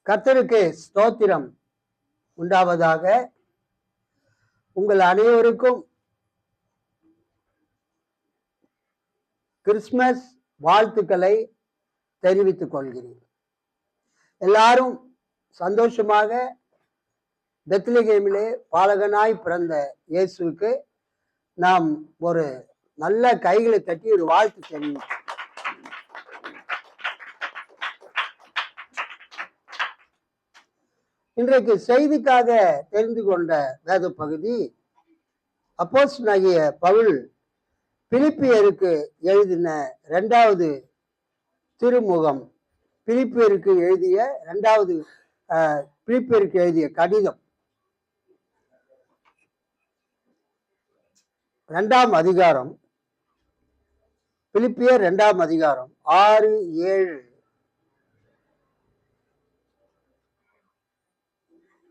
கர்த்தருக்கு ஸ்தோத்திரம் உண்டாவதாக. உங்கள் அனைவருக்கும் கிறிஸ்துமஸ் வாழ்த்துக்களை தெரிவித்துக் கொள்கிறேன். எல்லாரும் சந்தோஷமாக பெத்லகேமிலே பாலகனாய் பிறந்த இயேசுவுக்கு நாம் ஒரு நல்ல கைகளை தட்டி ஒரு வாழ்த்து தெரிவித்தோம். இன்றைக்கு செய்திக்காக தெரிந்து கொண்ட வேத பகுதி அப்போஸ்தலனாகிய பவுல் பிலிப்பியருக்கு எழுதின 2வது திருமுகம், பிலிப்பியருக்கு எழுதிய கடிதம் 2ஆம் அதிகாரம், பிலிப்பியர் 2ஆம் அதிகாரம் 6, 7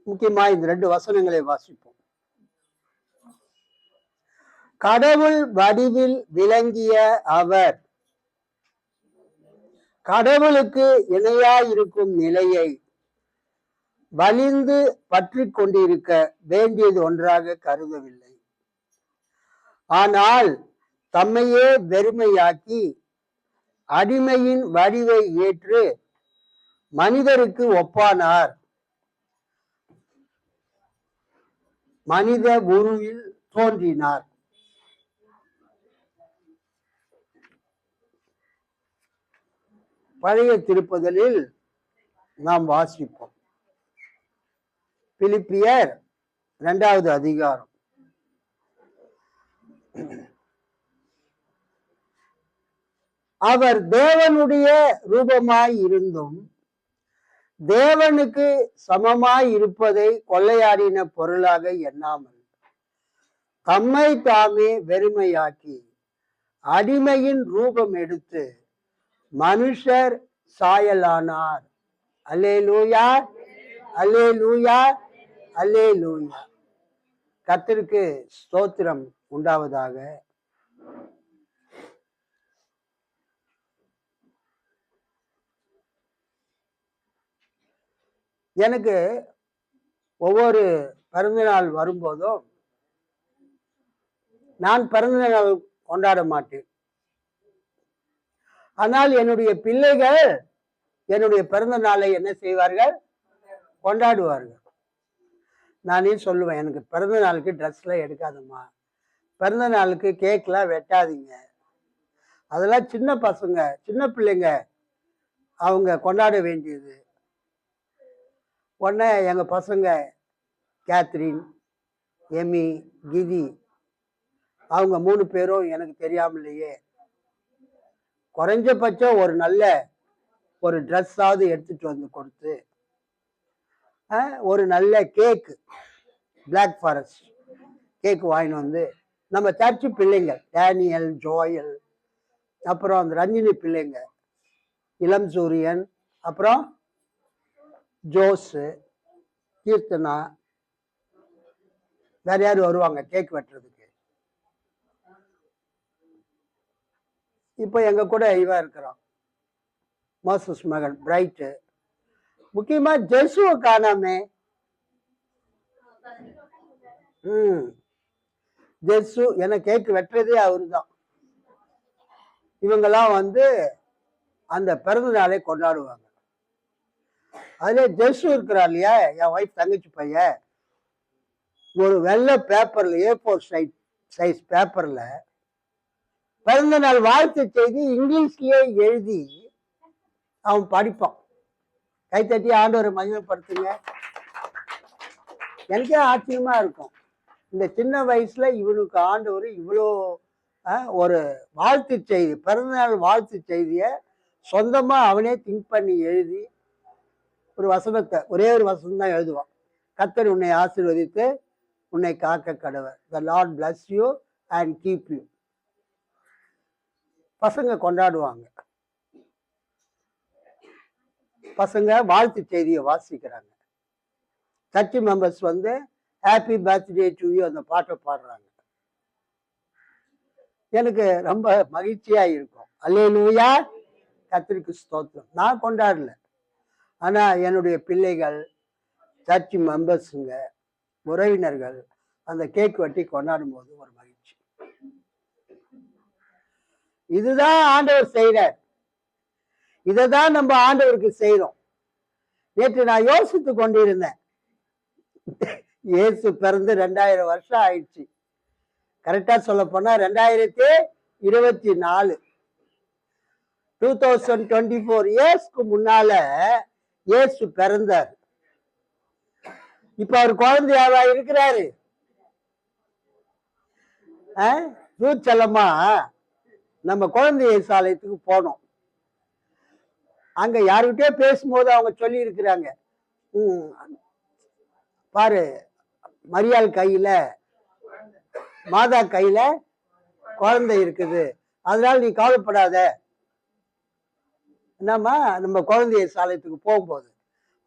முக்கியமா இந்த 2 வசனங்களை வாசிப்போம். கடவுள் வடிவில் விளங்கிய அவர் கடவுளுக்கு இணையாயிருக்கும் நிலையை வலிந்து பற்றி கொண்டிருக்க வேண்டியது ஒன்றாக கருதவில்லை. ஆனால் தம்மையே வெறுமையாக்கி அடிமையின் வடிவை ஏற்று மனிதருக்கு ஒப்பானார். மனித உருவில் தோன்றினார். பழைய திருப்புதலில் நாம் வாசிப்போம். பிலிப்பியர் 2வது அதிகாரம். அவர் தேவனுடைய ரூபமாய் இருந்தும் தேவனுக்கு சமமாய் இருப்பதை கொள்ளையாடின பொருளாக எண்ணாமல் தம்மை தாமே வெறுமையாக்கி அடிமையின் ரூபம் எடுத்து மனுஷர் சாயலானார். அல்லேலூயா, அல்லேலூயா, அல்லேலூயா. கர்த்தருக்கு ஸ்தோத்திரம் உண்டாவதாக. எனக்கு ஒவ்வொரு பிறந்தநாள் வரும்போதும் நான் பிறந்தநாள் கொண்டாட மாட்டேன். ஆனால் என்னுடைய பிள்ளைகள் என்னுடைய பிறந்த நாளை என்ன செய்வார்கள்? கொண்டாடுவார்கள். நானே சொல்லுவேன், எனக்கு பிறந்த நாளுக்கு ட்ரெஸ்லாம் எடுக்காதம்மா, பிறந்த நாளுக்கு கேக்லாம் வெட்டாதீங்க, அதெல்லாம் சின்ன பசங்க சின்ன பிள்ளைங்க அவங்க கொண்டாட வேண்டியது. உடனே எங்கள் பசங்க கேத்ரின், எமி, கிதி அவங்க 3 பேரும் எனக்கு தெரியாமலேயே குறைஞ்சபட்சம் ஒரு நல்ல ஒரு ட்ரெஸ்ஸாவது எடுத்துட்டு வந்து கொடுத்து, ஒரு நல்ல கேக்கு, பிளாக் ஃபாரஸ்ட் கேக்கு வாங்கிட்டு வந்து, நம்ம சர்ச்சு பிள்ளைங்க டேனியல், ஜோயல், அப்புறம் அந்த ரஞ்சினி பிள்ளைங்க, இளம் சூரியன், அப்புறம் ஜோஸு, கீர்த்தனா, வேற யாரு வருவாங்க கேக் வெட்டுறதுக்கு. இப்போ எங்க கூட இவன் இருக்கிறான், மோசஸ் மகன் பிரைட்டு. முக்கியமா ஜெசுவை காணாமே. ஜெசு என்ன கேக் வெட்டுறதே அவரு தான். இவங்கெல்லாம் வந்து அந்த பிறந்த நாளை கொண்டாடுவாங்க. அதுல ஜெசு இருக்கிறா இல்லையா, என் ஒய்ஃப் தங்கச்சி பையன், ஒரு வெள்ளை பேப்பர்ல A4 சைஸ் பேப்பர்ல பிறந்த நாள் வாழ்த்து செய்தி இங்கிலீஷ்லயே எழுதி அவன் படிப்பான். கைத்தட்டி ஆண்டவரை மகிமைப்படுத்துங்க. எனக்கே ஆச்சரியமா இருக்கும், இந்த சின்ன வயசுல இவனுக்கு ஆண்டவர் இவ்வளோ ஒரு வாழ்த்து செய்தி, பிறந்தநாள் வாழ்த்து செய்திய சொந்தமா அவனே திங்க் பண்ணி எழுதி ஒரு வசனத்தை, ஒரே ஒரு வசனம் தான் எழுதுவான். கர்த்தர் உன்னை ஆசீர்வதித்து உன்னை காக்க கடவர். The Lord bless you and keep you. பசங்க கொண்டாடுவாங்க. பசங்க வாழ்த்து செய்தியை வாசிக்கிறாங்க. சர்ச் மெம்பர்ஸ் வந்து ஹாப்பி பர்த்டே டு யூ அந்த பாட்டை பாடுறாங்க. எனக்கு ரொம்ப மகிழ்ச்சியா இருக்கும். அல்லேலூயா, கர்த்தருக்கு ஸ்தோத்திரம். நான் கொண்டாடல, ஆனா என்னுடைய பிள்ளைகள், சர்ச் மெம்பர்ஸுங்க, உறவினர்கள் அந்த கேக் வெட்டி கொண்டாடும் போது ஒரு மகிழ்ச்சி. இதுதான் ஆண்டவர் செய்யறார். இதைதான் நம்ம ஆண்டவருக்கு செய்யறோம். நேற்று நான் யோசித்து கொண்டிருந்தேன். இயேசு பிறந்து 2000 வருஷம் ஆயிடுச்சு. கரெக்டா சொல்ல போனா 2024 2024 இயர்ஸ்க்கு முன்னால இயேசு பிறந்தார். இப்ப அவர் குழந்தையாவா இருக்கிறாரு? செல்லமா நம்ம குழந்தை சாலையத்துக்கு போனோம். அங்க யாருக்கிட்டே பேசும்போது அவங்க சொல்லி இருக்கிறாங்க, பாரு மரியாள் கையில, மாதா கையில குழந்தை இருக்குது, அதனால நீ கவலைப்படாத. என்னம்மா, நம்ம குழந்தைய சாலையத்துக்கு போகும்போது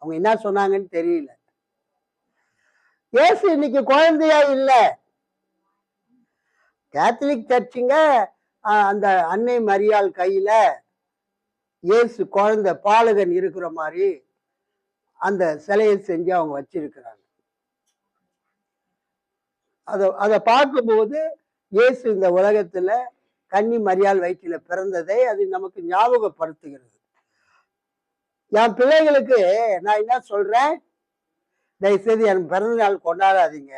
அவங்க என்ன சொன்னாங்கன்னு தெரியல. இயேசு இன்னைக்கு குழந்தையா இல்ல. கேத்தலிக் சர்ச்சுங்க அந்த அன்னை மரியாள் கையில இயேசு குழந்தை பாலகன் இருக்கிற மாதிரி அந்த சிலையை செஞ்சு அவங்க வச்சிருக்கிறாங்க. அதை பார்க்கும்போது இயேசு இந்த உலகத்துல கன்னி மரியாள் வயிற்றில பிறந்ததை அது நமக்கு ஞாபகப்படுத்துகிறது. என் பிள்ளைகளுக்கு நான் என்ன சொல்றேன், தயவுசெய்து என் பிறந்த நாள் கொண்டாடாதீங்க.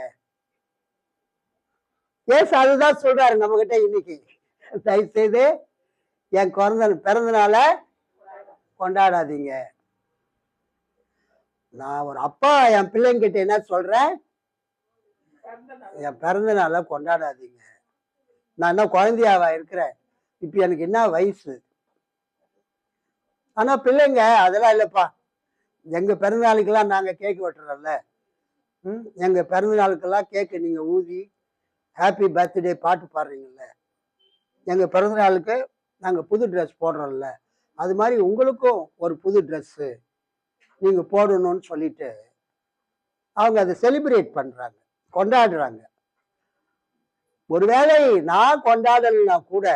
இயேசு அதுதான் சொல்றாரு நம்ம கிட்ட இன்னைக்கு. தயவுசெய்து என் பிறந்த நாளை கொண்டாடாதீங்க. நான் ஒரு அப்பா என் பிள்ளைங்கிட்ட என்ன சொல்றேன், என் பிறந்த நாளை கொண்டாடாதீங்க. நான் என்ன குழந்தையாவா இருக்கிறேன்? இப்ப எனக்கு என்ன வயசு? ஆனா பிள்ளைங்க அதெல்லாம் இல்லப்பா, எங்க பிறந்த நாளுக்கெல்லாம் நாங்க கேக் வெட்டுறோம்ல, எங்க பிறந்த நாளுக்கெல்லாம் கேக்கு நீங்க ஊதி ஹாப்பி பர்த்டே பாட்டு பாடுறீங்கல்ல, எங்க பிறந்த நாளுக்கு நாங்க புது ட்ரெஸ் போடுறோம்ல, அது மாதிரி உங்களுக்கும் ஒரு புது ட்ரெஸ்ஸு நீங்க போடணும்னு சொல்லிட்டு அவங்க அதை செலிப்ரேட் பண்றாங்க, கொண்டாடுறாங்க. ஒருவேளை நான் கொண்டாடலைன்னா கூட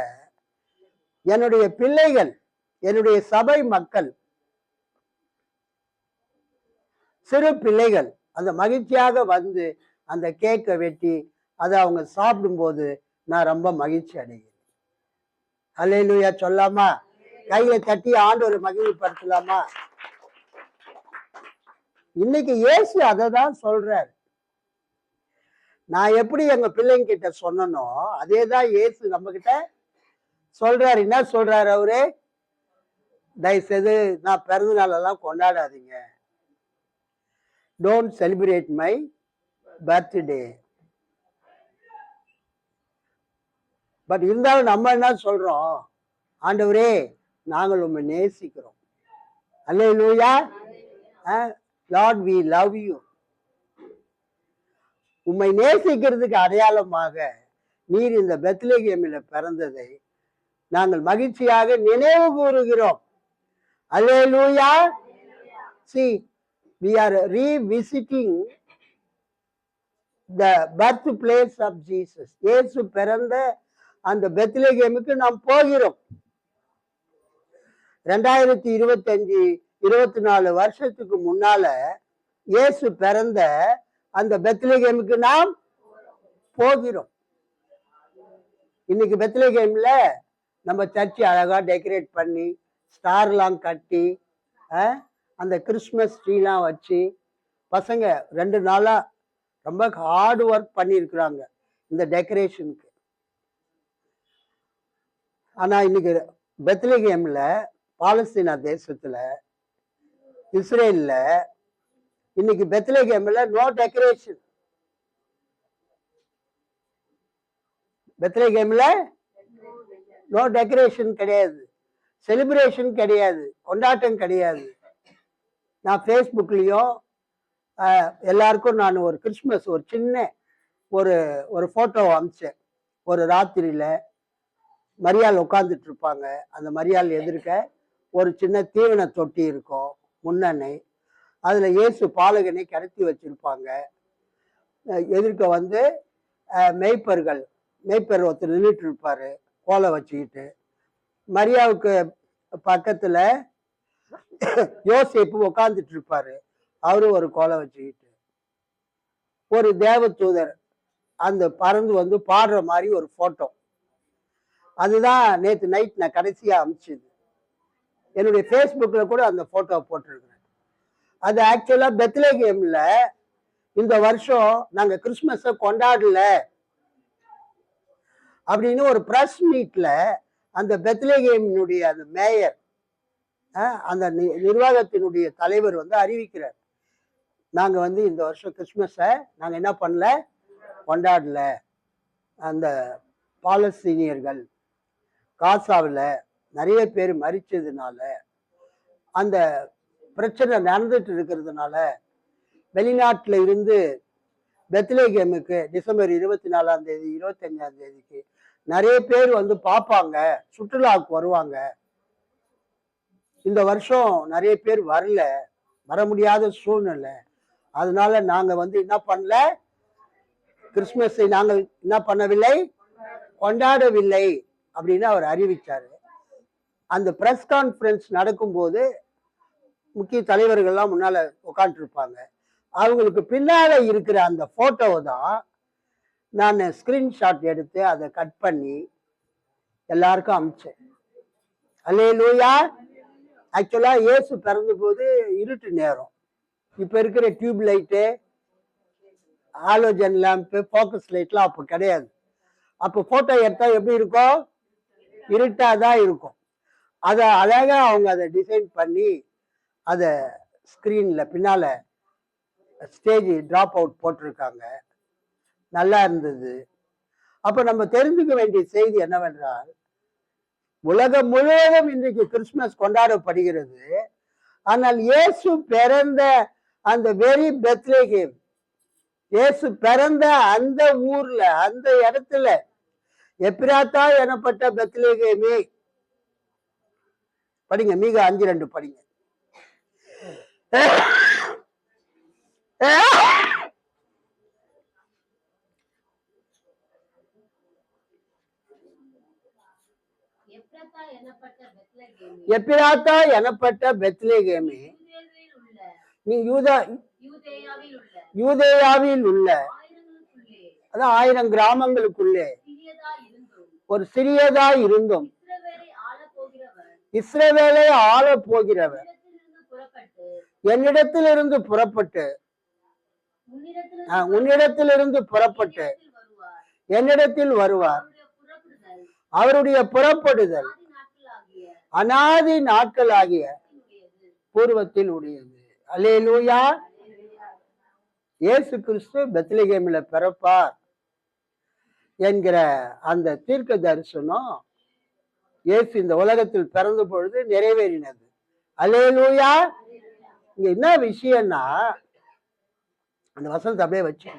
என்னுடைய பிள்ளைகள், என்னுடைய சபை மக்கள், சிறு பிள்ளைகள் அந்த மகிழ்ச்சியாக வந்து அந்த கேக்கை வெட்டி அதை அவங்க சாப்பிடும்போது நான் ரொம்ப மகிழ்ச்சி அடைகிறேன். அல்லேலூயா சொல்லாமா? கையில தட்டி ஆண்டவரை மகிழ்ச்சிப்படுத்தலாமா? இன்னைக்கு இயேசு அதை தான் சொல்றாரு. நான் எப்படி எங்க பிள்ளைங்க கிட்ட சொன்னனோ அதேதான் இயேசு நம்ம கிட்ட சொல்றாரு. என்ன சொல்றாரு அவரு? தயவுசெய்து நான் பிறந்த நாள் எல்லாம் கொண்டாடாதீங்க. Don't celebrate my birthday. But இருந்தாலும் நம்ம என்ன சொல்றோம், ஆண்டவரே நாங்கள் உம்மை நேசிக்கிறோம். அல்லேலூயா. Lord we love you. உம்மை நேசிக்கிறதுக்கு அடையாளமாக நீர் இந்த பெத்லகேமில் பிறந்ததை நாங்கள் மகிழ்ச்சியாக நினைவு கூறுகிறோம். அல்லேலூயா. See, we are revisiting the birthplace of Jesus. இயேசு பிறந்த அந்த பெத்லகேமுக்கு நாம் போகிறோம். 2025-24 வருஷத்துக்கு முன்னால இயேசு பிறந்த அந்த பெத்லகேமுக்கு நாம் போகிறோம். இன்னைக்கு பெத்லகேம்ல நம்ம சர்ச்சை அழகா டெக்கரேட் பண்ணி ஸ்டார்லாம் கட்டி அந்த கிறிஸ்மஸ் ட்ரீலாம் வச்சு பசங்க 2 நாளா ரொம்ப ஹார்ட் ஒர்க் பண்ணியிருக்கிறாங்க இந்த டெக்கரேஷனுக்கு. ஆனா இன்னைக்கு பெத்லகேம்ல, பாலஸ்தீனா தேசத்துல, இஸ்ரேல்ல இன்னைக்கு பெத்லகேம்ல நோ டெக்கரேஷன். பெத்லகேம்ல நோ டெக்கரேஷன் கிடையாது, செலிப்ரேஷன் கிடையாது, கொண்டாட்டம் கிடையாது. நான் ஃபேஸ்புக்லயும் எல்லாருக்கும் நான் ஒரு கிறிஸ்மஸ் ஒரு சின்ன ஒரு போட்டோ அமிச்சேன். ஒரு ராத்திரியில மரியாள் உட்காந்துட்டு இருப்பாங்க. அந்த மரியாள் எதிர்க்க ஒரு சின்ன தீவன தொட்டி இருக்கும் முன்னணி, அதுல இயேசு பாலகனை கடத்தி வச்சிருப்பாங்க. எதிர்க்க வந்து மேய்ப்பர் ஒருத்தர் நின்றுட்டு இருப்பாரு கோலை வச்சுக்கிட்டு. மரியாவுக்கு பக்கத்துல யோசேப்பு உட்காந்துட்டு இருப்பாரு, அவரு ஒரு கோலை வச்சுக்கிட்டு. ஒரு தேவ தூதர் அந்த பறந்து வந்து பாடுற மாதிரி ஒரு போட்டோ. அதுதான் நேற்று நைட் நான் கடைசியா அமிச்சது. என்னுடைய ஃபேஸ்புக்கில் கூட அந்த போட்டோ போட்டிருக்கிறேன். அது ஆக்சுவலா பெத்லகேம்ல இந்த வருஷம் நாங்க கிறிஸ்துமஸை கொண்டாடல அப்படின்னு ஒரு பிரஸ் மீட்ல அந்த பெத்லகேமினுடைய அந்த மேயர், அந்த நிர்வாகத்தினுடைய தலைவர் வந்து அறிவிக்கிறார், நாங்க வந்து இந்த வருஷம் கிறிஸ்துமஸை நாங்க என்ன பண்ணல, கொண்டாடல. அந்த பாலஸ்தீனியர்கள் காசாவில் நிறைய பேர் மரிச்சதுனால, அந்த பிரச்சனை நடந்துட்டு இருக்கிறதுனால வெளிநாட்டில் இருந்து பெத்லகேமுக்கு டிசம்பர் 24ஆம் தேதி 25ஆம் தேதிக்கு நிறைய பேர் வந்து பார்ப்பாங்க, சுற்றுலாவுக்கு வருவாங்க. இந்த வருஷம் நிறைய பேர் வர முடியாத சூழ்நிலை. அதனால நாங்க வந்து என்ன பண்ணல, கிறிஸ்துமஸை நாங்கள் என்ன பண்ணவில்லை, கொண்டாடவில்லை அப்படின்னு அவர் அறிவிச்சாரு. அந்த பிரஸ் கான்ஃபரன்ஸ் நடக்கும்போது முக்கிய தலைவர்கள்லாம் முன்னால உட்காந்துருப்பாங்க. அவங்களுக்கு பின்னால இருக்கிற அந்த போட்டோவை தான் நான் ஸ்கிரீன்ஷாட் எடுத்து அதை கட் பண்ணி எல்லாருக்கும் அமிச்சேன். அல்லேலூயா. ஆக்சுவலா இயேசு பிறந்த போது இருட்டு நேரம். இப்ப இருக்கிற tube light, halogen lamp, focus லைட்லாம் அப்போ கிடையாது. அப்போ போட்டோ எடுத்தா எப்படி இருக்கும், இருட்டாதான் இருக்கும். அதை அழகா அவங்க அதை டிசைன் பண்ணி அதை ஸ்கிரீன்ல பின்னால ஸ்டேஜ் டிராப் அவுட் போட்டிருக்காங்க. நல்லா இருந்தது. அப்ப நம்ம தெரிஞ்சுக்க வேண்டிய செய்தி என்னவென்றால், உலகம் முழுவதும் இன்றைக்கு கிறிஸ்துமஸ் கொண்டாடப்படுகிறது. ஆனால் இயேசு பிறந்த அந்த வெரி பெத்லகேம், இயேசு பிறந்த அந்த ஊர்ல, அந்த இடத்துல எப்பிராத்தா எனப்பட்ட பெத்லகேமே. படிங்க, மீகா 5:2 படிங்க. எப்பிராத்தா எனப்பட்ட பெத்லகேமே, நீ யூதேயாவில் உள்ள, அதான் 1000 கிராமங்களுக்குள்ளே ஒரு சிறியதா இருந்தும் இஸ்ரவேலை ஆள போகிறவர் என்னிடத்திலிருந்து புறப்பட்டு என்னிடத்தில் வருவார். அவருடைய புறப்படுதல் அநாதி நாட்களாகிய பூர்வத்தில் உடையது. அல்லேலூயா. இயேசு கிறிஸ்து பெத்லகேமில் பிறப்பார் என்கிற அந்த தீர்க்க தரிசனம் இயேசு இந்த உலகத்தில் பிறந்த பொழுது நிறைவேறினது. அல்லேலூயா. இங்க என்ன விஷயம்னா, அந்த வசனத்தை அப்படியே வச்சு,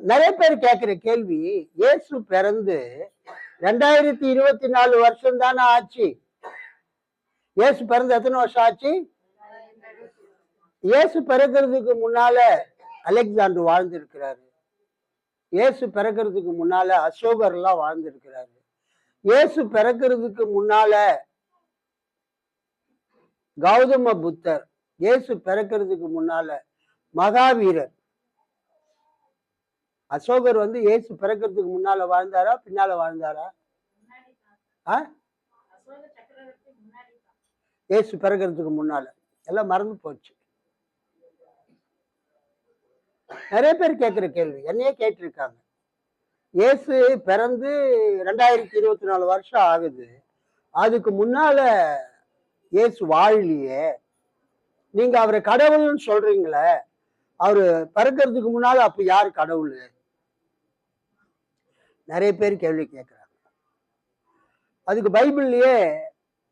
நிறைய பேர் கேட்கிற கேள்வி, இயேசு பிறந்து 2024 வருஷம் தானே ஆச்சு. இயேசு பிறந்து எத்தனை வருஷம் ஆச்சு? இயேசு பிறக்கிறதுக்கு முன்னால அலெக்சாண்டர் வாழ்ந்திருக்கிறாரு. இயேசு பிறக்கிறதுக்கு முன்னால அசோகர் எல்லாம் வாழ்ந்திருக்கிறாரு. இயேசு பிறக்கிறதுக்கு முன்னால கௌதம புத்தர், இயேசு பிறக்கிறதுக்கு முன்னால மகாவீரர். அசோகர் வந்து இயேசு பிறக்கிறதுக்கு முன்னால வாழ்ந்தாரா, பின்னால வாழ்ந்தாரா? இயேசு பிறக்கிறதுக்கு முன்னால. எல்லாம் மறந்து போச்சு. நிறைய பேர் கேட்கிற கேள்வி, என்னையே கேட்டிருக்காங்க. இயேசு பிறந்து 2024 வருஷம் ஆகுது, அதுக்கு முன்னால இயேசு வாழலையே, நீங்க அவரை கடவுள்னு சொல்றீங்களே, அவரு பிறக்கிறதுக்கு முன்னால அப்ப யாரு கடவுள்? நிறைய பேர் கேள்வி கேட்கிறாங்க. அதுக்கு பைபிள்லயே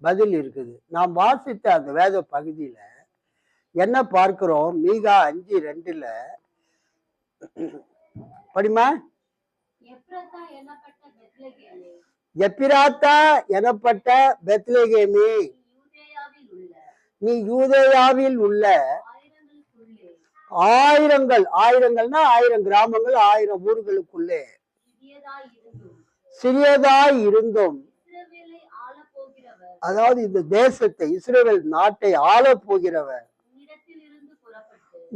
பதில் இருக்குது. நாம் வாசித்த அந்த வேத பகுதியில என்ன பார்க்கிறோம்? மீகா 5:2 படிமா. எப்பிராத்தா எனப்பட்ட பெத்லகேமே, நீ யூதேயாவில் உள்ள ஆயிரங்கள்னா 1000 கிராமங்கள், 1000 ஊர்களுக்குள்ளே சிறியதாய் இருந்தும் அதாவது இந்த தேசத்தை இஸ்ரவேல் நாட்டை ஆள போகிறவர்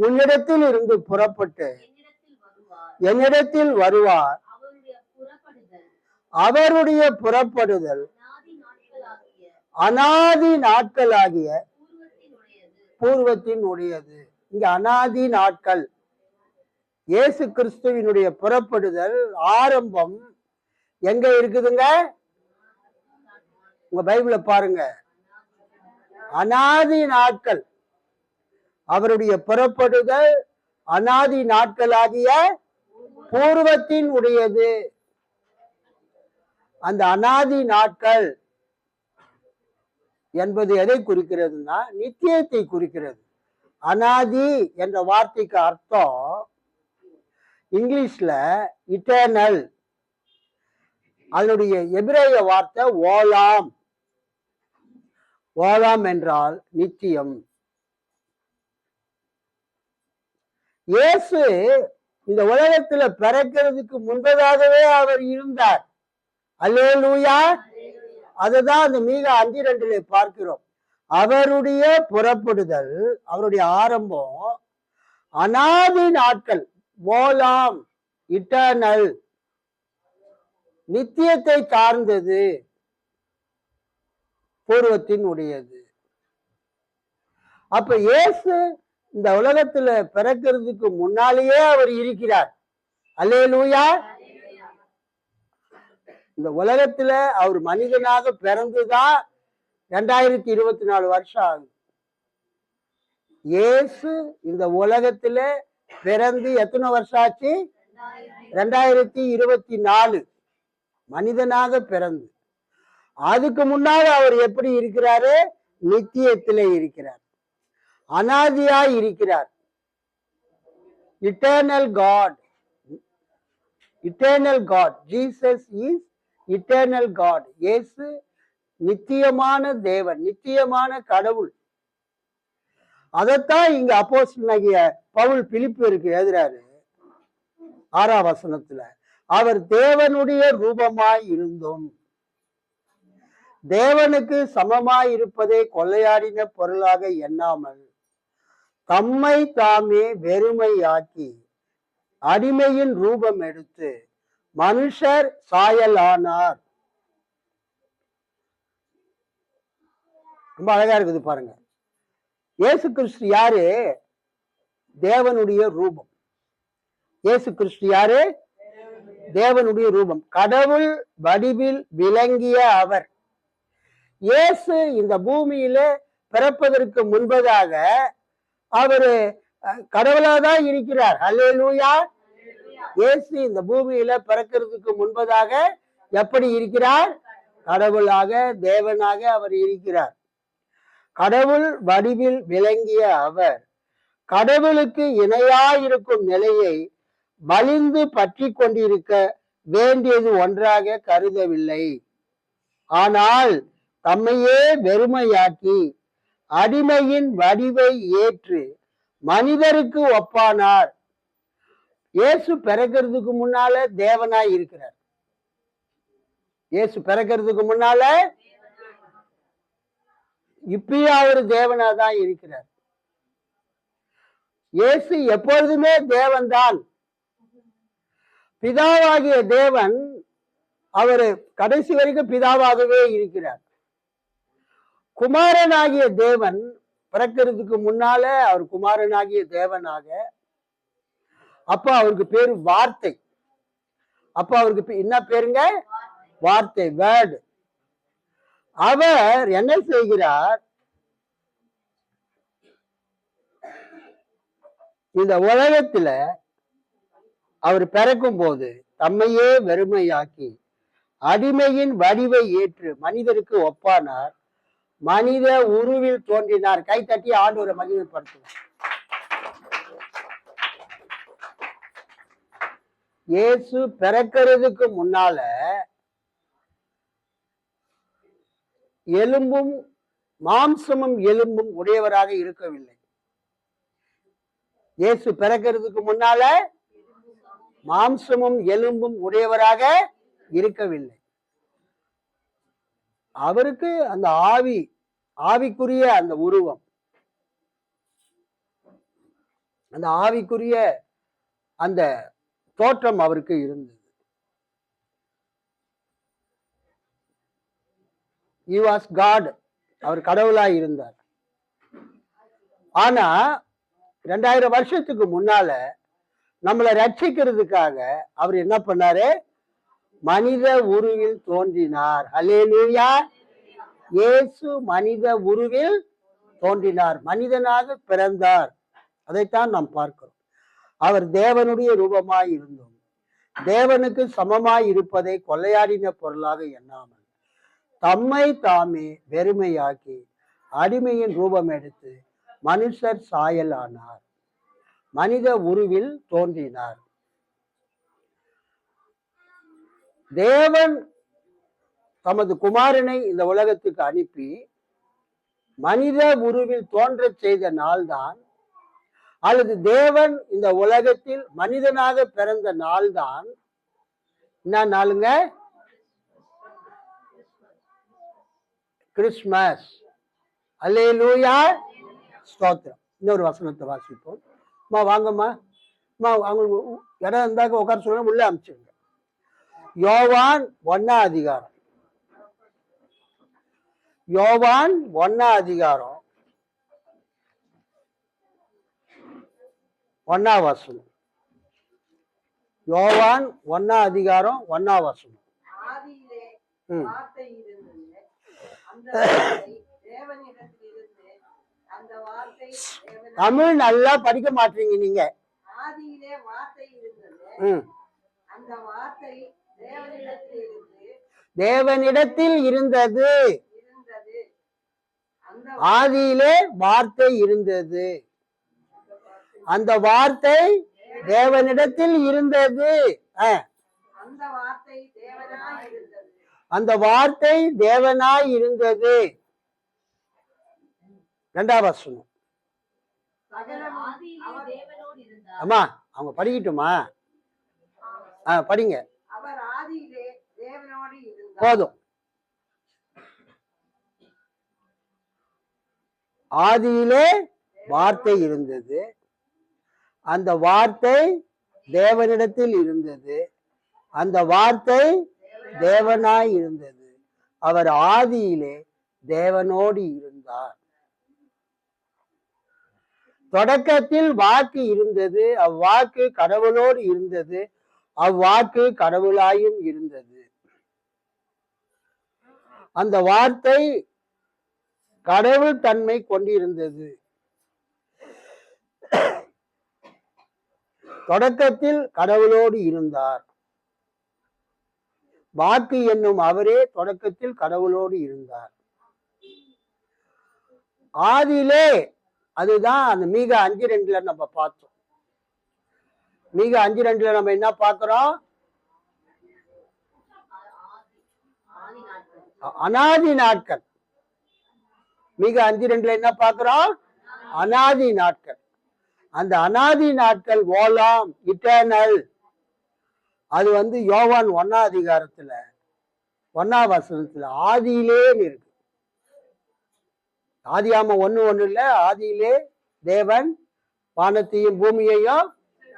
உன்னிடத்தில் இருந்து புறப்பட்டு என்னிடத்தில் வருவார். அவருடைய புறப்படுதல் அனாதி நாட்களாகிய பூர்வத்தின் உடையது. இங்க அனாதி நாட்கள், இயேசு கிறிஸ்துவினுடைய புறப்படுதல் ஆரம்பம் எங்க இருக்குதுங்க? உங்க பைபிள பாருங்க. அனாதி நாட்கள், அவருடைய புறப்படுதல் அனாதி நாட்களாகிய பூர்வத்தின் உடையது. அந்த அனாதி நாட்கள் என்பது எதை குறிக்கிறதுனா நித்தியத்தை குறிக்கிறது. அனாதி என்ற வார்த்தைக்கு அர்த்தம் இங்கிலீஷ்ல இட்டர்னல். அதனுடைய எபிரேய வார்த்தை ஓலாம். ஓலாம் என்றால் நித்தியம். இயேசு இந்த உலகத்துல பிறக்கிறதுக்கு முன்பதாகவே அவர் இருந்தார். அல்லேலூயா. அதுதான் அந்த மீகா 5:2 பார்க்கிறோம். அவருடைய புறப்படுதல், அவருடைய ஆரம்பம் அனாதி நாட்கள், ஓலாம், இட்டர்னல், நித்தியத்தை சார்ந்தது, பூர்வத்தின் உடையது. அப்ப இயேசு இந்த உலகத்துல பிறக்கிறதுக்கு முன்னாலேயே அவர் இருக்கிறார். அல்லேலூயா. இந்த உலகத்துல அவர் மனிதனாக பிறந்துதான் 2024 வருஷம் ஆகுது. இயேசு இந்த உலகத்துல பிறந்து எத்தனை வருஷம் ஆச்சு? 2024 மனிதனாக பிறந்து. அதுக்கு முன்னால அவர் எப்படி இருக்கிறாரு? நித்தியத்திலே இருக்கிறார், அனாதியாய் இருக்கிறார். Eternal God. Eternal God. Jesus is eternal God. இயேசு நித்தியமான தேவன், நித்தியமான கடவுள். அதைத்தான் இங்க அப்போஸ்தலனாகிய பவுல் பிலிப்பியருக்கு எழுதுறாரு 6ஆம் வசனத்துல. அவர் தேவனுடைய ரூபமாய் இருந்தும் தேவனுக்கு சமமாய் இருப்பதை கொள்ளையாடின பொருளாக எண்ணாமல் தம்மை தாமே வெறுமையாக்கி அடிமையின் ரூபம் எடுத்து மனுஷர் சாயலானார். ரொம்ப அழகா இருக்குது பாருங்க. இயேசு கிறிஸ்து யாரு? தேவனுடைய ரூபம். இயேசு கிறிஸ்து யாரு? தேவனுடைய ரூபம், கடவுள் வடிவில் விளங்கிய அவர். இயேசு இந்த பூமியில பிறப்பதற்கு முன்பதாக அவரு கடவுளாதான் இருக்கிறார். அல்லேலூயா. இயேசு இந்த பூமியில பிறக்கிறதுக்கு முன்பதாக எப்படி இருக்கிறார்? கடவுளாக, தேவனாக அவர் இருக்கிறார். கடவுள் வடிவில் விளங்கிய அவர் கடவுளுக்கு இணையாயிருக்கும் நிலையை வலிந்து பற்றி கொண்டிருக்க வேண்டியது ஒன்றாக கருதவில்லை. ஆனால் தம்மையே வெறுமையாக்கி அடிமையின் வடிவை ஏற்று மனிதருக்கு ஒப்பானார். இயேசு பிறக்கிறதுக்கு முன்னால தேவனாய் இருக்கிறார். இயேசு பிறக்கிறதுக்கு முன்னால இப்பயும் அவர் தேவனாதான் இருக்கிறார். இயேசு எப்பொழுதுமே தேவன்தான். பிதாவாகிய தேவன் அவரு கடைசி வரைக்கும் பிதாவாகவே இருக்கிறார். குமாரனாகிய தேவன் பிறக்கிறதுக்கு முன்னால அவர் குமாரனாகிய தேவனாக, அப்ப அவருக்கு பேரு வார்த்தை. அப்ப அவருக்கு என்ன பேருங்க? வார்த்தை, வேர்டு. அவர் என்ன செய்கிறார்? இந்த உலகத்துல அவர் பிறக்கும் போது தம்மையே வெறுமையாக்கி அடிமையின் வடிவை ஏற்று மனிதருக்கு ஒப்பானார், மனித உருவில் தோன்றினார். கை தட்டி ஆண்டவரை மகிமைப்படுத்துவார். இயேசு பிறக்கிறதுக்கு முன்னால எலும்பும் மாம்சமும் எலும்பும் உடையவராக இருக்கவில்லை. இயேசு பிறக்கிறதுக்கு முன்னால மாம்சமும் எலும்பும் உடையவராக இருக்கவில்லை. அவருக்கு அந்த ஆவிக்குரிய அந்த உருவம், அந்த ஆவிக்குரிய அந்த தோற்றம் அவருக்கு இருந்தது. He was God. அவர் கடவுளாய் இருந்தார். ஆனா 2000 வருஷத்துக்கு முன்னால நம்மளை ரட்சிக்கிறதுக்காக அவர் என்ன பண்ணாரு? மனித உருவில் தோன்றினார். அல்லேலூயா. இயேசு மனித உருவில் தோன்றினார், மனிதனாக பிறந்தார். அதைத்தான் நாம் பார்க்கிறோம். அவர் தேவனுடைய ரூபமாய் இருந்தோம், தேவனுக்கு சமமாய் இருப்பதை கொள்ளையாடின பொருளாக எண்ணாமல் தம்மை தாமே வெறுமையாக்கி அடிமையின் ரூபம் எடுத்து மனுஷர் சாயல் ஆனார், மனித உருவில் தோன்றினார். தேவன் தமது குமாரனை இந்த உலகத்துக்கு அனுப்பி மனித உருவில் தோன்றச் செய்த நாள்தான், அல்லது தேவன் இந்த உலகத்தில் மனிதனாக பிறந்த நாள்தான் என்ன நாளுங்க? கிறிஸ்மஸ். அல்லேலூயா, ஸ்தோத்திரம். இன்னொரு வசனத்தை வாசிப்போம். வாங்கம்மா, அவங்களுக்கு இடம் இருந்தாக்க உட்கார சொல்ல உள்ள அனுப்பிச்சுங்க. யோவான் 1ஆம் அதிகாரம், யோவான் 1ஆம் அதிகாரம் 1ஆம் வசனம். யோவான் 1ஆம் அதிகாரம் 1ஆம் வசனம். தமிழ் நல்லா படிக்க மாட்டீங்க நீங்க. தேவனிடத்தில் இருந்தது, ஆதியிலே வார்த்தை இருந்தது, அந்த வார்த்தை தேவனிடத்தில் இருந்தது, அந்த வார்த்தை தேவனாய் இருந்தது. 2ஆம் வசனம். அம்மா அவங்க படிக்கட்டுமா? படிங்க, போதும். ஆதியிலே வார்த்தை இருந்தது, அந்த வார்த்தை தேவனிடத்தில் இருந்தது, அந்த வார்த்தை தேவனாய் இருந்தது, அவர் ஆதியிலே தேவனோடு இருந்தார். தொடக்கத்தில் வாக்கு இருந்தது, அவ்வாக்கு கடவுளோடு இருந்தது, அவ்வாக்கு கடவுளாயும் இருந்தது. அந்த வார்த்தை கடவுள் தன்மை கொண்டிருந்தது. தொடக்கத்தில் கடவுளோடு இருந்தார். வாக்கு என்னும் அவரே தொடக்கத்தில் கடவுளோடு இருந்தார். ஆதியிலே, அதுதான் அந்த மீக 5:2 நம்ம பார்த்தோம். மீக 5:2 நம்ம என்ன பார்க்கிறோம்? அனாதி நாட்கள். மீக 5:2 என்ன பார்க்கிறோம்? அனாதி நாட்கள். அந்த அனாதி நாட்கள் ஓலாம், இட்டர்னல். அது யோவான் 1ஆம் அதிகாரத்துல 1ஆம் வசனத்துல ஆதியிலே இருக்கு. ஆதியாம 1:1 இல்ல, ஆதியிலே தேவன் வானத்தையும் பூமியையும்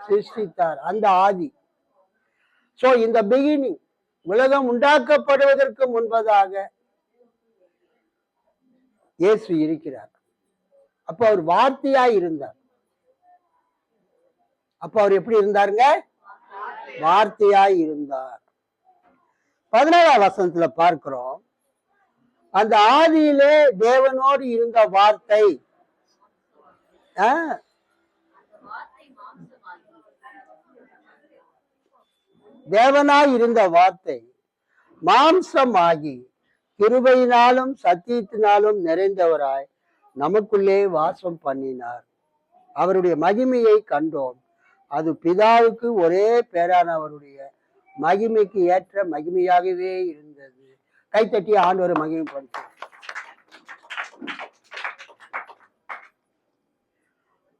சிருஷ்டித்தார், அந்த ஆதி. சோ இந்த பிகினிங், உலகம் உண்டாக்கப்படுவதற்கு முன்பதாக இயேசு இருக்கிறார். அப்ப அவர் வார்த்தையாய் இருந்தார். அப்ப அவர் எப்படி இருந்தாருங்க? வார்த்தையாய் இருந்தார். 14ஆம் வசனத்துல பார்க்கிறோம், அந்த ஆதியிலே தேவனோடு இருந்த வார்த்தை, தேவனாய் இருந்த வார்த்தை மாம்சமாகி கிருபையினாலும் சத்தியத்தினாலும் நிறைந்தவராய் நமக்குள்ளே வாசம் பண்ணினார். அவருடைய மகிமையை கண்டோம், அது பிதாவுக்கு ஒரே பேரானவருடைய மகிமைக்கு ஏற்ற மகிமையாகவே இருந்தது. கைத்தட்டி ஆண்டவரை மகிமைப்படுத்த.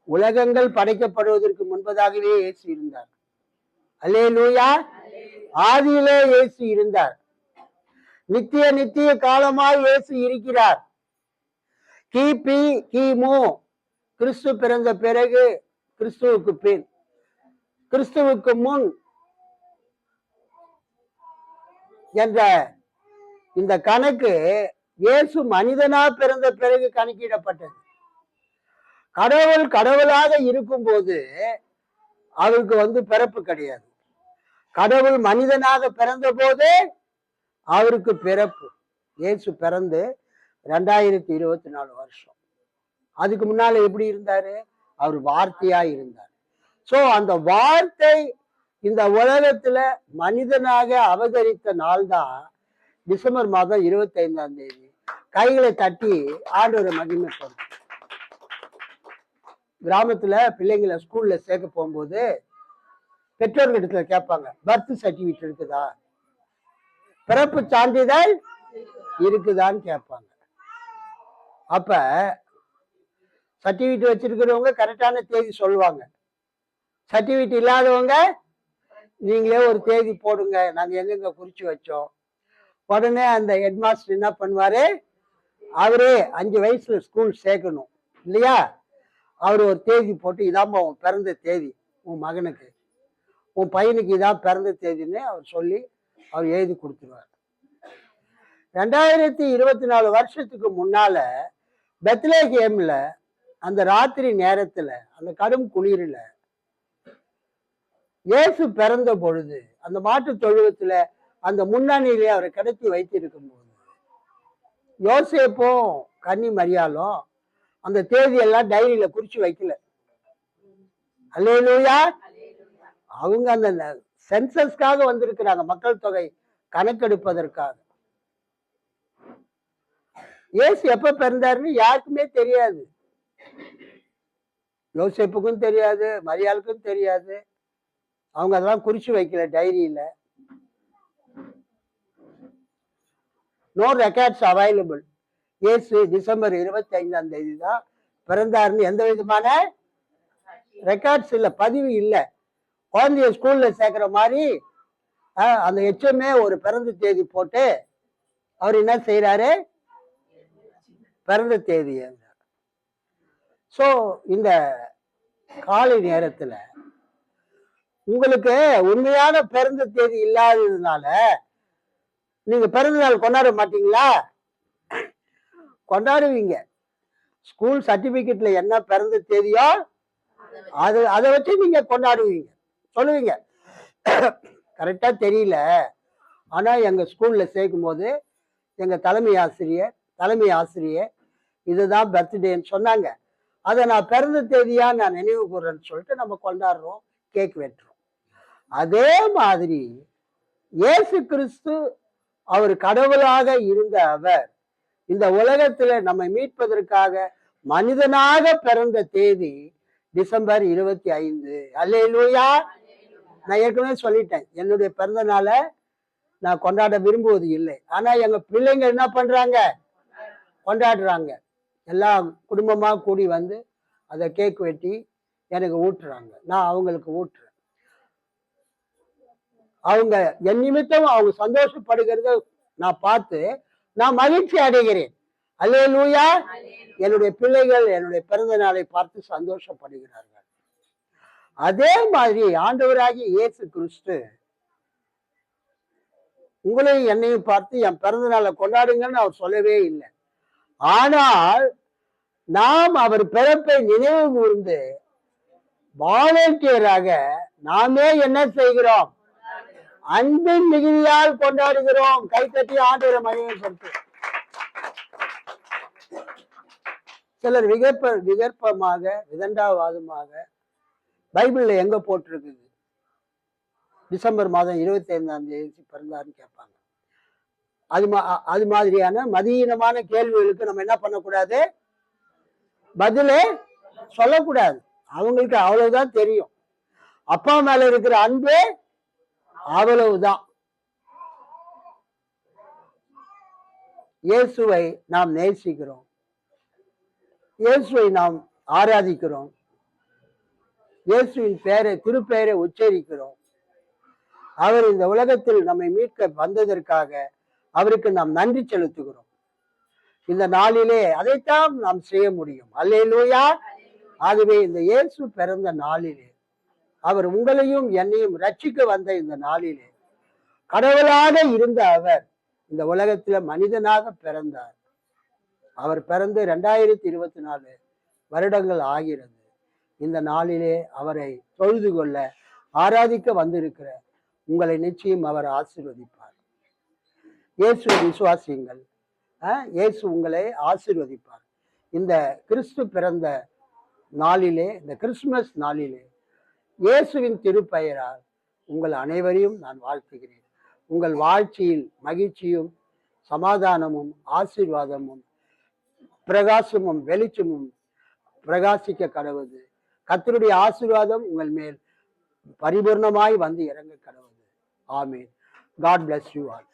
உலகங்கள் படைக்கப்படுவதற்கு முன்பதாகவே இயேசு இருந்தார். அல்லேலூயா. ஆதியிலே இயேசு இருந்தார். நித்திய நித்திய காலமாய் இயேசு இருக்கிறார். கிபி கிமு கிறிஸ்து பிறந்த பிறகு, கிறிஸ்துவுக்கு பின், கிறிஸ்துவுக்கு முன் என்ற இந்த கணக்கு இயேசு மனிதனா பிறந்த பிறகு கணக்கிடப்பட்டது. கடவுள் கடவுளாக இருக்கும் போது அவருக்கு பிறப்பு கிடையாது. கடவுள் மனிதனாக பிறந்த போது அவருக்கு பிறப்பு. இயேசு பிறந்து 2024 வருஷம். அதுக்கு முன்னால எப்படி இருந்தாரு? அவர் வார்த்தையா இருந்தார். சோ அந்த வார்த்தை இந்த உலகத்துல மனிதனாக அவதரித்த நாள் தான் டிசம்பர் மாதம் 25ஆம் தேதி. கைகளை தட்டி ஆண்டவரை மகிமைப்படும். கிராமத்துல பிள்ளைங்களை ஸ்கூல்ல சேர்க்க போகும்போது பெற்றோர்களிடத்துல கேட்பாங்க, பர்த் சர்டிபிகேட் இருக்குதா, பிறப்பு சான்றிதழ் இருக்குதான்னு கேட்பாங்க. அப்ப சர்டிபிகேட் வச்சிருக்கிறவங்க கரெக்டான தேதி சொல்லுவாங்க. சர்டிபிகேட் இல்லாதவங்க நீங்களே ஒரு தேதி போடுங்க, நாங்க எங்கெங்க குறிச்சு வச்சோம். உடனே அந்த ஹெட்மாஸ்டர் என்ன பண்ணுவாரு, அவரே 5 வயசுல ஸ்கூல் சேர்க்கணும் இல்லையா, அவர் ஒரு தேதி போட்டு இதாம்பா உன் பிறந்த தேதி, உன் மகனுக்கு உன் பையனுக்கு இதான் பிறந்த தேதின்னு அவர் சொல்லி அவர் எழுதி கொடுத்துருவார். 2024 வருஷத்துக்கு முன்னால பெத்லகேம்ல அந்த ராத்திரி நேரத்துல அந்த கடும் குளிரில இயேசு பிறந்த பொழுது அந்த மாட்டு தொழுவத்துல அந்த முன்னணியிலே அவரை கடத்தி வைத்திருக்கும் போது யோசேப்பும் கன்னி மரியாளும் அந்த தேதியெல்லாம் டைரியில குறிச்சு வைக்கல. அல்லேலூயா. அவங்க அந்த சென்சஸ்க்காக வந்திருக்கிறாங்க, மக்கள் தொகை கணக்கெடுப்பதற்காக. இயேசு எப்ப பிறந்தாருன்னு யாருக்குமே தெரியாது. யோசேப்புக்கும் தெரியாது, மரியாளுக்கும் தெரியாது. அவங்க அதெல்லாம் குறிச்சு வைக்கல டைரியில. No records available. இயேசு டிசம்பர் 25ஆம் தேதி தான் பிறந்தாருன்னு எந்த விதமான ரெக்கார்ட்ஸ் இல்லை, பதிவு இல்லை. குழந்தைய ஸ்கூல்ல சேர்க்கிற மாதிரி அந்த எச்எம்ஏ ஒரு பிறந்த தேதி போட்டு அவர் என்ன செய்யறாரு, பிறந்த தேதி. சோ இந்த காலை நேரத்துல உங்களுக்கு உண்மையான பிறந்த தேதி இல்லாததுனால நீங்க பிறந்த நாள் கொண்டாட மாட்டீங்களா? கொண்டாடுவீங்க. ஸ்கூல் சர்டிபிகேட்ல என்ன பிறந்த தேதியோ அதை வச்சு நீங்க கொண்டாடுவீங்க. சொல்லுவீங்க, கரெக்டா தெரியல, ஆனா எங்க ஸ்கூல்ல சேர்க்கும் போது எங்க தலைமை ஆசிரியர் இதுதான் பர்த்டேன்னு சொன்னாங்க, அதை நான் பிறந்த தேதியா நான் நினைவு கூறேன்னு சொல்லிட்டு நம்ம கொண்டாடுறோம், கேக் வெட்டுறோம். அதே மாதிரி இயேசு கிறிஸ்து அவர் கடவுளாக இருந்த அவர் இந்த உலகத்துல நம்மை மீட்பதற்காக மனிதனாக பிறந்த தேதி டிசம்பர் 25. அல்லேலூயா. நான் ஏற்கனவே சொல்லிட்டேன், என்னுடைய பிறந்த நாளை நான் கொண்டாட விரும்புவது இல்லை. ஆனா எங்க பிள்ளைங்க என்ன பண்றாங்க, கொண்டாடுறாங்க. எல்லாம் குடும்பமா கூடி வந்து அதை கேக் வெட்டி எனக்கு ஊட்டுறாங்க, நான் அவங்களுக்கு ஊட்டுறேன். அவங்க என் நிமித்தம் அவங்க சந்தோஷப்படுகிறத நான் பார்த்து நான் மகிழ்ச்சி அடைகிறேன். அல்லேலூயா. என்னுடைய பிள்ளைகள் என்னுடைய பிறந்த நாளை பார்த்து சந்தோஷப்படுகிறார்கள். அதே மாதிரி ஆண்டவராகிய இயேசு கிறிஸ்து உங்களையும் என்னையும் பார்த்து என் பிறந்த நாளை கொண்டாடுங்கன்னு அவர் சொல்லவே இல்லை. ஆனால் நாம் அவர் பிறப்பை நினைவு கூர்ந்து வாலண்டியராக நாமே என்ன செய்கிறோம், அன்பின் மிகுதியால் கொண்டாடுகிறோம். கைத்தட்டி ஆண்டவரை மகிமைப்படுத்து. சிலர் விகற்பமாக விதண்டாவாதமாக பைபிள்ல எங்க போட்டிருக்குது டிசம்பர் மாதம் 25ஆம் தேதி பிறந்தாருன்னு கேட்பாங்க. அது மாதிரியான மதியீனமான கேள்விகளுக்கு நம்ம என்ன பண்ணக்கூடாது, பதிலே சொல்லக்கூடாது. அவங்களுக்கு அவ்வளவுதான் தெரியும். அப்பா மேல இருக்கிற அன்பு அவ்வளவுதான். இயேசுவை நாம் நேசிக்கிறோம், இயேசுவை நாம் ஆராதிக்கிறோம், இயேசுவின் திருப்பெயரை உச்சரிக்கிறோம். அவர் இந்த உலகத்தில் நம்மை மீட்க வந்ததற்காக அவருக்கு நாம் நன்றி செலுத்துகிறோம். இந்த நாளிலே அதைத்தான் நாம் செய்ய முடியும். அல்லேலூயா. ஆகவே இந்த இயேசு பிறந்த நாளிலே, அவர் உங்களையும் என்னையும் ரட்சிக்க வந்த இந்த நாளிலே, கடவுளாக இருந்த அவர் இந்த உலகத்துல மனிதனாக பிறந்தார். அவர் பிறந்து 2024 வருடங்கள் ஆகிறது. இந்த நாளிலே அவரை தொழுது கொள்ள, ஆராதிக்க வந்திருக்கிற உங்களை நிச்சயம் அவர் ஆசீர்வதிப்பார். இயேசுவை விசுவாசியுங்கள். இயேசு உங்களை ஆசீர்வதிப்பார். இந்த கிறிஸ்து பிறந்த நாளிலே, இந்த கிறிஸ்துமஸ் நாளிலே இயேசுவின் திருப்பெயரால் உங்கள் அனைவரையும் நான் வாழ்த்துகிறேன். உங்கள் வாழ்ச்சியில் மகிழ்ச்சியும் சமாதானமும் ஆசீர்வாதமும் பிரகாசமும் வெளிச்சமும் பிரகாசிக்க கடவுது. கர்த்தருடைய ஆசீர்வாதம் உங்கள் மேல் பரிபூர்ணமாய் வந்து இறங்க கடவுது. ஆமீன். God bless you all.